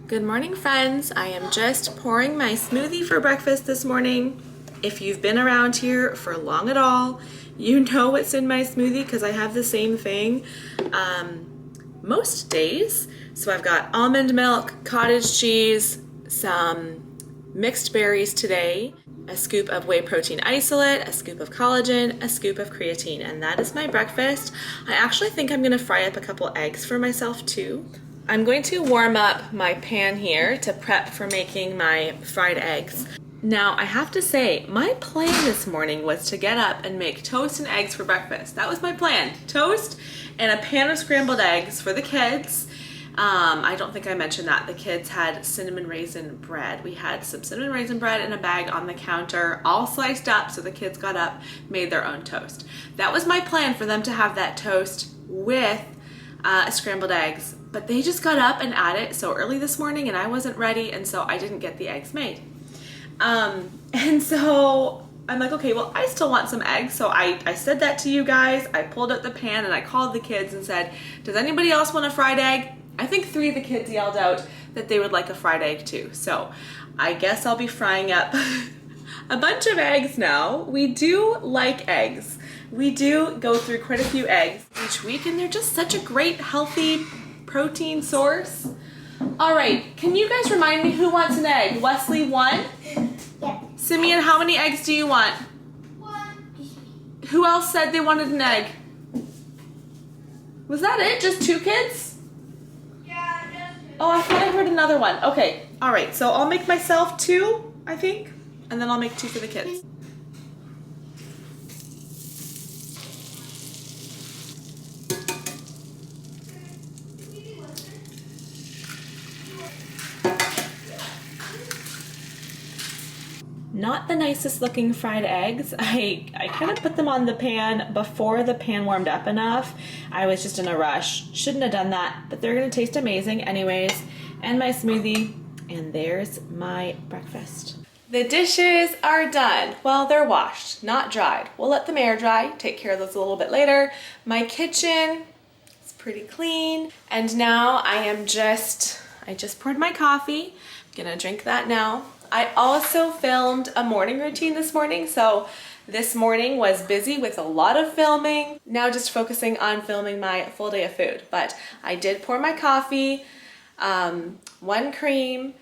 Good morning, friends. I am just pouring my smoothie for breakfast this morning. If you've been around here for long at all, you know what's in my smoothie because I have the same thing most days. So I've got almond milk, cottage cheese, some mixed berries today, a scoop of whey protein isolate, a scoop of collagen, a scoop of creatine, and that is my breakfast. I actually think I'm gonna fry up a couple eggs for myself too. I'm going to warm up my pan here to prep for making my fried eggs. Now, I have to say, my plan this morning was to get up and make toast and eggs for breakfast. That was my plan. Toast and a pan of scrambled eggs for the kids. I don't think I mentioned that. The kids had cinnamon raisin bread. We had some cinnamon raisin bread in a bag on the counter, all sliced up, so the kids got up, made their own toast. That was my plan, for them to have that toast with scrambled eggs. But they just got up and at it so early this morning, and I wasn't ready, and so I didn't get the eggs made. And so I'm like, okay, well, I still want some eggs. So I said that to you guys. I pulled out the pan and I called the kids and said, does anybody else want a fried egg? I think 3 of the kids yelled out that they would like a fried egg too. So I guess I'll be frying up a bunch of eggs now. We do like eggs. We do go through quite a few eggs each week, and they're just such a great, healthy protein source. All right, can you guys remind me who wants an egg? Wesley, 1? Yeah. Simeon, how many eggs do you want? 1. Who else said they wanted an egg? Was that it? Just 2 kids? Yeah, just 2. Oh, I thought I heard another one. Okay, all right, so I'll make myself 2, I think, and then I'll make 2 for the kids. Not the nicest looking fried eggs. I kind of put them on the pan before the pan warmed up enough. I was just in a rush. Shouldn't have done that, but they're gonna taste amazing anyways. And my smoothie, and there's my breakfast. The dishes are done. Well, they're washed, not dried. We'll let them air dry, take care of those a little bit later. My kitchen is pretty clean. And now I just poured my coffee. I'm gonna drink that now. I also filmed a morning routine this morning, so this morning was busy with a lot of filming. Now just focusing on filming my full day of food. But I did pour my coffee, 1 cream,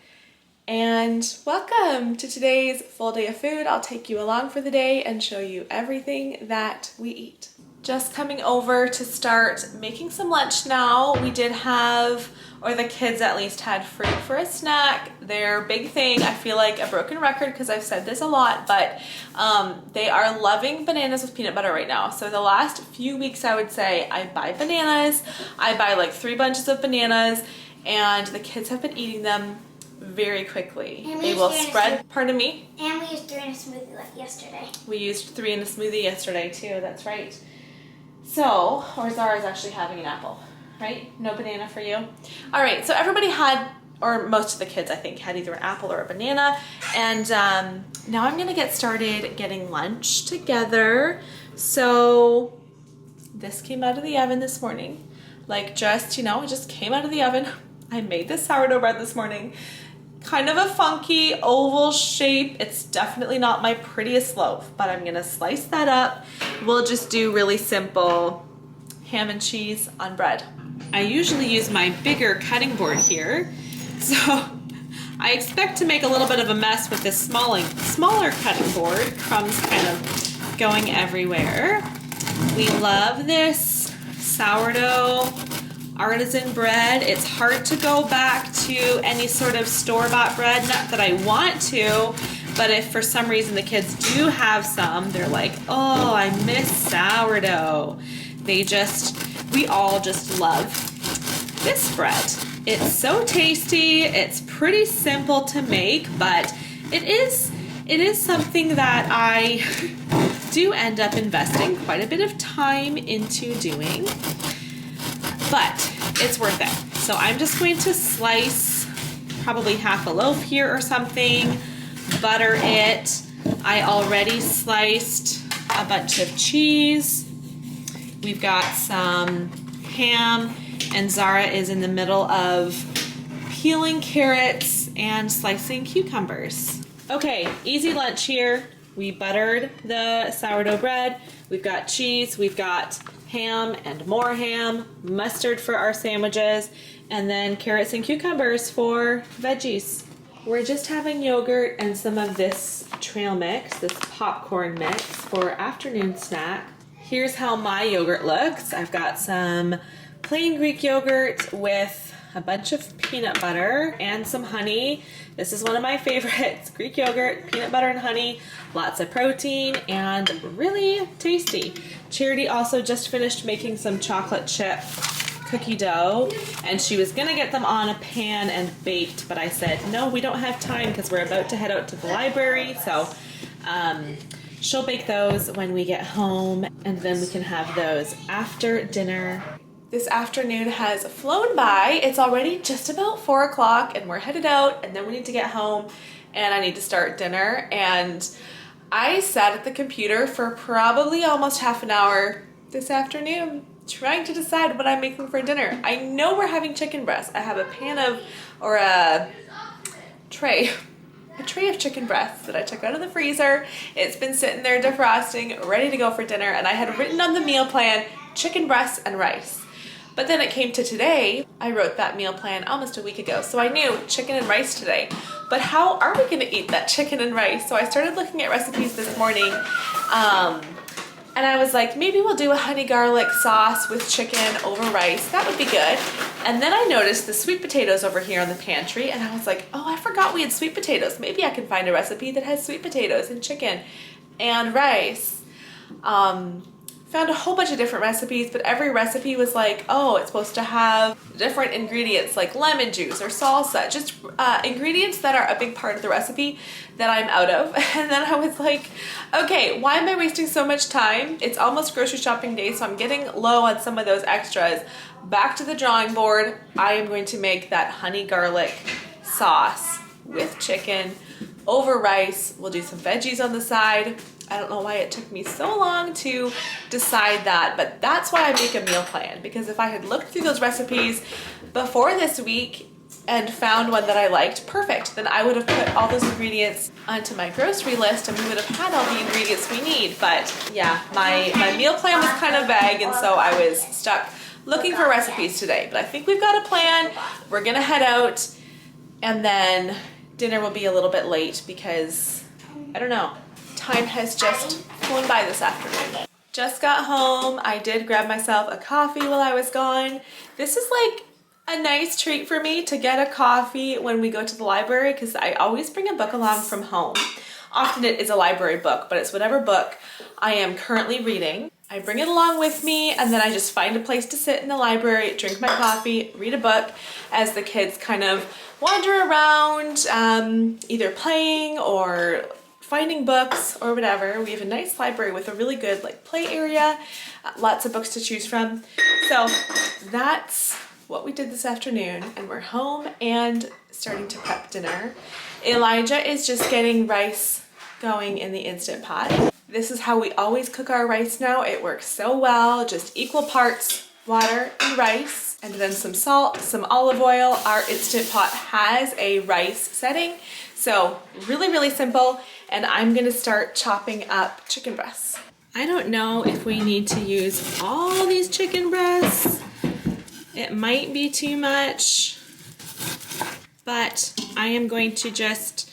and welcome to today's full day of food. I'll take you along for the day and show you everything that we eat. Just coming over to start making some lunch now. We did have, or the kids at least had, fruit for a snack. Their big thing, I feel like a broken record because I've said this a lot, but they are loving bananas with peanut butter right now. So the last few weeks, I would say, I buy bananas. I buy like 3 bunches of bananas, and the kids have been eating them very quickly. They will spread, pardon me? And we used 3 in a smoothie like yesterday. We used 3 in a smoothie yesterday too, that's right. So, or Zara's actually having an apple, right? No banana for you. All right, so everybody had, or most of the kids I think, had either an apple or a banana. And now I'm gonna get started getting lunch together. So this came out of the oven this morning. Like just, it just came out of the oven. I made this sourdough bread this morning. Kind of a funky oval shape. It's definitely not my prettiest loaf, but I'm gonna slice that up. We'll just do really simple ham and cheese on bread. I usually use my bigger cutting board here, so I expect to make a little bit of a mess with this smaller cutting board. Crumbs kind of going everywhere. We love this sourdough artisan bread. It's hard to go back to any sort of store-bought bread. Not that I want to, but if for some reason the kids do have some, they're like, oh, I miss sourdough. We all just love this bread. It's so tasty. It's pretty simple to make, but it is something that I do end up investing quite a bit of time into doing. But it's worth it. So I'm just going to slice probably half a loaf here or something, butter it. I already sliced a bunch of cheese. We've got some ham, and Zara is in the middle of peeling carrots and slicing cucumbers. Okay, easy lunch here. We buttered the sourdough bread. We've got cheese, we've got ham and more ham, mustard for our sandwiches, and then carrots and cucumbers for veggies. We're just having yogurt and some of this trail mix, this popcorn mix for afternoon snack. Here's how my yogurt looks. I've got some plain Greek yogurt with a bunch of peanut butter and some honey. This is one of my favorites, Greek yogurt, peanut butter and honey, lots of protein and really tasty. Charity also just finished making some chocolate chip cookie dough, and she was gonna get them on a pan and baked, but I said, no, we don't have time because we're about to head out to the library, so she'll bake those when we get home, and then we can have those after dinner. This afternoon has flown by. It's already just about 4 o'clock and we're headed out, and then we need to get home and I need to start dinner. And I sat at the computer for probably almost half an hour this afternoon trying to decide what I'm making for dinner. I know we're having chicken breast. I have a tray of chicken breasts that I took out of the freezer. It's been sitting there defrosting, ready to go for dinner, and I had written on the meal plan chicken breasts and rice. But then it came to today. I wrote that meal plan almost a week ago, so I knew chicken and rice today. But how are we gonna eat that chicken and rice? So I started looking at recipes this morning, and I was like, maybe we'll do a honey garlic sauce with chicken over rice. That would be good. And then I noticed the sweet potatoes over here in the pantry, and I was like, oh, I forgot we had sweet potatoes. Maybe I can find a recipe that has sweet potatoes and chicken and rice. Found a whole bunch of different recipes, but every recipe was like, oh, it's supposed to have different ingredients like lemon juice or salsa, just ingredients that are a big part of the recipe that I'm out of. And then I was like, okay, why am I wasting so much time? It's almost grocery shopping day, so I'm getting low on some of those extras. Back to the drawing board. I am going to make that honey garlic sauce with chicken over rice. We'll do some veggies on the side. I don't know why it took me so long to decide that, but that's why I make a meal plan, because if I had looked through those recipes before this week and found one that I liked, perfect. Then I would have put all those ingredients onto my grocery list and we would have had all the ingredients we need. But yeah, my meal plan was kind of vague, and so I was stuck looking for recipes today. But I think we've got a plan. We're gonna head out, and then dinner will be a little bit late because, I don't know, time has just flown by this afternoon. Just got home. I did grab myself a coffee while I was gone. This is like a nice treat for me to get a coffee when we go to the library, because I always bring a book along from home. Often it is a library book, but it's whatever book I am currently reading. I bring it along with me, and then I just find a place to sit in the library, drink my coffee, read a book as the kids kind of wander around, either playing or finding books or whatever. We have a nice library with a really good like play area, lots of books to choose from. So that's what we did this afternoon, and we're home and starting to prep dinner. Elijah is just getting rice going in the Instant Pot. This is how we always cook our rice now. It works so well, just equal parts water and rice, and then some salt, some olive oil. Our Instant Pot has a rice setting, so really, really simple. And I'm gonna start chopping up chicken breasts. I don't know if we need to use all these chicken breasts. It might be too much, but I am going to just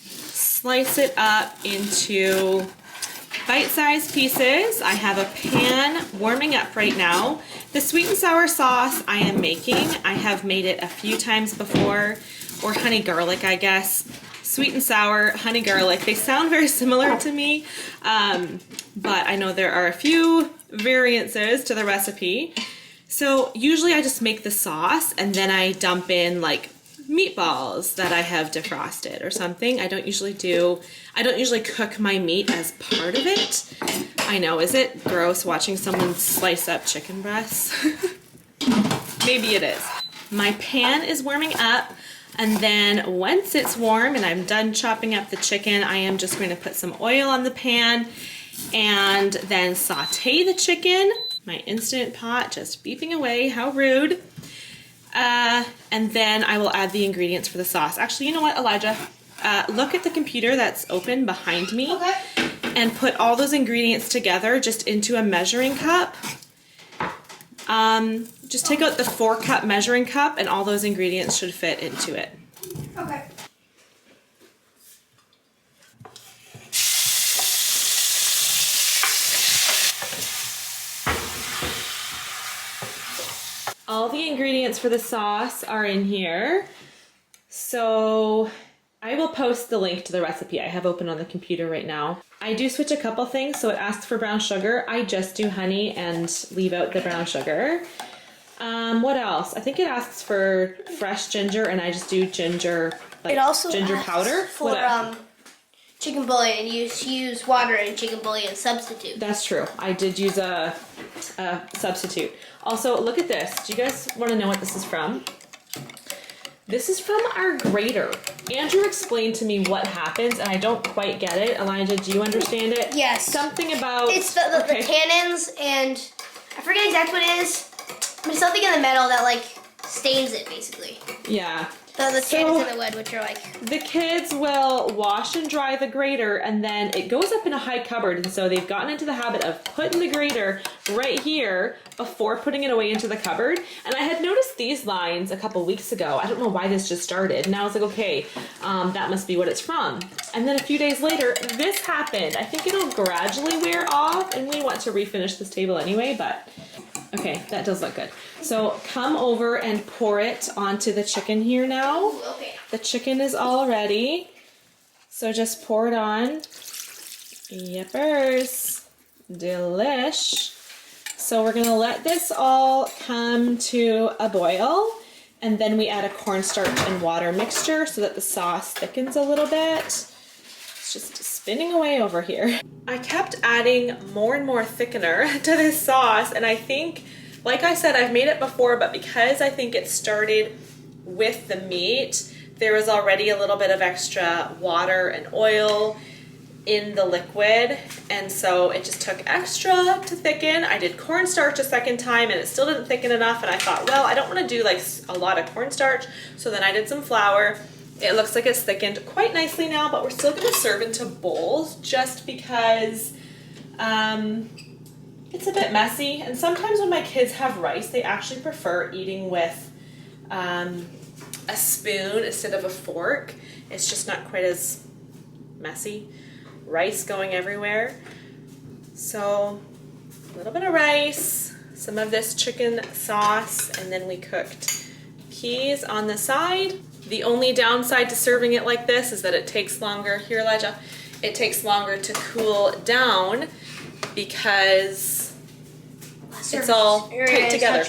slice it up into bite-sized pieces. I have a pan warming up right now. The sweet and sour sauce I am making, I have made it a few times before, or honey garlic, I guess. Sweet and sour, honey garlic, they sound very similar to me, but I know there are a few variances to the recipe. So usually I just make the sauce and then I dump in like meatballs that I have defrosted or something. I don't usually cook my meat as part of it. I know, is it gross watching someone slice up chicken breasts? Maybe it is. My pan is warming up, and then once it's warm and I'm done chopping up the chicken, I am just going to put some oil on the pan and then saute the chicken. My Instant Pot just beeping away, how rude. And then I will add the ingredients for the sauce. Actually, you know what, Elijah? Look at the computer that's open behind me. Okay. And put all those ingredients together just into a measuring cup. Just take out the 4-cup measuring cup and all those ingredients should fit into it. Okay. All the ingredients for the sauce are in here. So I will post the link to the recipe I have open on the computer right now. I do switch a couple things, so it asks for brown sugar. I just do honey and leave out the brown sugar. What else? I think it asks for fresh ginger and I just do ginger, like It also ginger asks powder. for chicken bouillon. You use water and chicken bouillon substitute. That's true. I did use a substitute. Also, look at this. Do you guys want to know what this is from? This is from our grater. Andrew explained to me what happens, and I don't quite get it. Elijah, do you understand it? Yes. Something about... It's the tannins, and I forget exactly what it is, but it's something in the metal that, like, stains it, basically. Yeah. The tannins in the wood, which are, like... The kids will wash and dry the grater, and then it goes up in a high cupboard, and so they've gotten into the habit of putting the grater right here before putting it away into the cupboard. And I had noticed these lines a couple weeks ago. I don't know why this just started, and I was like, okay, that must be what it's from. And then a few days later, this happened. I think it'll gradually wear off, and we want to refinish this table anyway, but... Okay, that does look good. So come over and pour it onto the chicken here now. Ooh, okay. The chicken is all ready. So just pour it on. Yepers. Delish. So we're gonna let this all come to a boil. And then we add a cornstarch and water mixture so that the sauce thickens a little bit. It's just spinning away over here. I kept adding more and more thickener to this sauce, and I think, like I said, I've made it before, but because I think it started with the meat, there was already a little bit of extra water and oil in the liquid, and so it just took extra to thicken. I did cornstarch a second time and it still didn't thicken enough, and I thought, well, I don't want to do like a lot of cornstarch, so then I did some flour. It looks like it's thickened quite nicely now, but we're still going to serve into bowls just because it's a bit messy. And sometimes when my kids have rice, they actually prefer eating with a spoon instead of a fork. It's just not quite as messy. Rice going everywhere. So a little bit of rice, some of this chicken sauce, and then we cooked peas on the side. The only downside to serving it like this is that it takes longer. Here, Elijah, it takes longer to cool down because it's all tight together.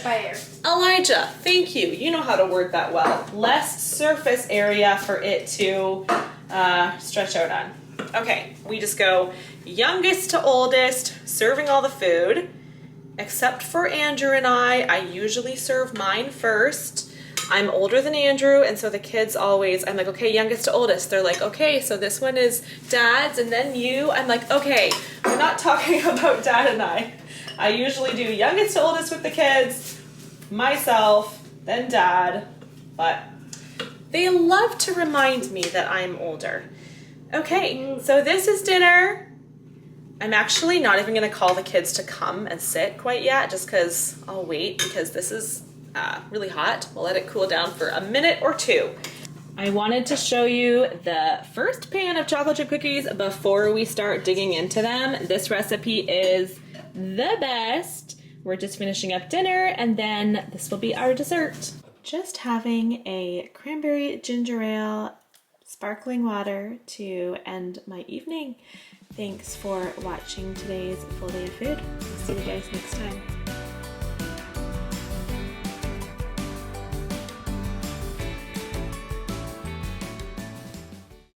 Elijah, thank you. You know how to word that well. Less surface area for it to stretch out on. Okay, we just go youngest to oldest, serving all the food. Except for Andrew and I usually serve mine first. I'm older than Andrew, and so the kids always, I'm like, okay, youngest to oldest. They're like, okay, so this one is Dad's and then you. I'm like, okay, we're not talking about Dad and I. I usually do youngest to oldest with the kids, myself, then Dad, but they love to remind me that I'm older. Okay, so this is dinner. I'm actually not even gonna call the kids to come and sit quite yet, just because I'll wait, because this is really hot. We'll let it cool down for a minute or two. I wanted to show you the first pan of chocolate chip cookies before we start digging into them. This recipe is the best. We're just finishing up dinner, and then this will be our dessert. Just having a cranberry ginger ale, sparkling water to end my evening. Thanks for watching today's Full Day of Food. I'll see you guys next time.